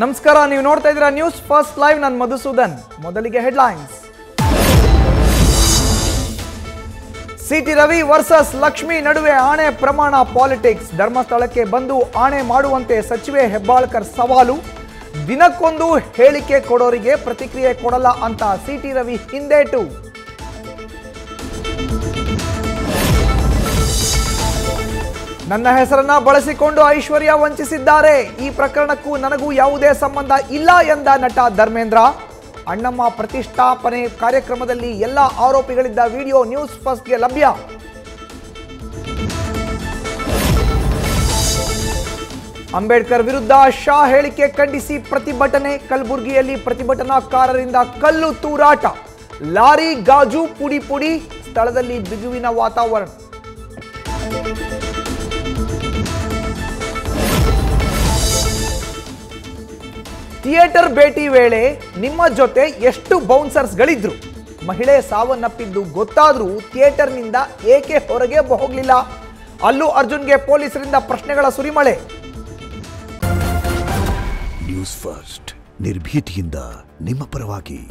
ನಮಸ್ಕಾರ, ನೀವು ನೋಡ್ತಾ ಇದ್ದೀರಾ ನ್ಯೂಸ್ ಫಸ್ಟ್ ಲೈವ್. ನಾನು ಮಧುಸೂದನ್. ಮೊದಲಿಗೆ headlines. City Ravi versus Lakshmi ನಡುವೆ ಆಣೆ ಪ್ರಮಾಣ ಪಾಲಿಟಿಕ್ಸ್. ಧರ್ಮಸ್ಥಳಕ್ಕೆ ಬಂದು ಆಣೆ ಮಾಡುವಂತೆ ಸಚಿವೆ ಹೆಬ್ಬಾಳ್ಕರ್ ಸವಾಲು. ದಿನಕ್ಕೊಂದು ಹೇಳಿಕೆ ಕೊಡೋರಿಗೆ ಪ್ರತಿಕ್ರಿಯೆ ಕೊಡಲ್ಲ ಅಂತ ಸಿಟಿ ರವಿ ಹಿಂದೇಟು. ನನ್ನ ಹೆಸರನ್ನ ಬಳಸಿಕೊಂಡು ಐಶ್ವರ್ಯ ವಂಚಿಸಿದ್ದಾರೆ. ಈ ಪ್ರಕರಣಕ್ಕೂ ನನಗೂ ಯಾವುದೇ ಸಂಬಂಧ ಇಲ್ಲ ಎಂದ ನಟ ಧರ್ಮೇಂದ್ರ. ಅಣ್ಣಮ್ಮ ಪ್ರತಿಷ್ಠಾಪನೆ ಕಾರ್ಯಕ್ರಮದಲ್ಲಿ ಎಲ್ಲ ಆರೋಪಿಗಳಿದ್ದ ವಿಡಿಯೋ ನ್ಯೂಸ್ ಫಸ್ಟ್ಗೆ ಲಭ್ಯ. ಅಂಬೇಡ್ಕರ್ ವಿರುದ್ಧ ಶಾ ಹೇಳಿಕೆ ಖಂಡಿಸಿ ಪ್ರತಿಭಟನೆ. ಕಲಬುರಗಿಯಲ್ಲಿ ಪ್ರತಿಭಟನಾಕಾರರಿಂದ ಕಲ್ಲು ತೂರಾಟ. ಲಾರಿ ಗಾಜು ಪುಡಿ ಪುಡಿ. ಸ್ಥಳದಲ್ಲಿ ಬಿಗುವಿನ ವಾತಾವರಣ. ಥಿಯೇಟರ್ ಭೇಟಿ ವೇಳೆ ನಿಮ್ಮ ಜೊತೆ ಎಷ್ಟು ಬೌನ್ಸರ್ಸ್ಗಳಿದ್ರು? ಮಹಿಳೆ ಸಾವನ್ನಪ್ಪಿದ್ದು ಗೊತ್ತಾದ್ರೂ ಥಿಯೇಟರ್ನಿಂದ ಏಕೆ ಹೊರಗೆ ಹೋಗಲಿಲ್ಲ? ಅಲ್ಲು ಅರ್ಜುನ್ಗೆ ಪೊಲೀಸರಿಂದ ಪ್ರಶ್ನೆಗಳ ಸುರಿಮಳೆ. ನ್ಯೂಸ್ ಫಸ್ಟ್, ನಿರ್ಭೀತಿಯಿಂದ ನಿಮ್ಮ ಪರವಾಗಿ.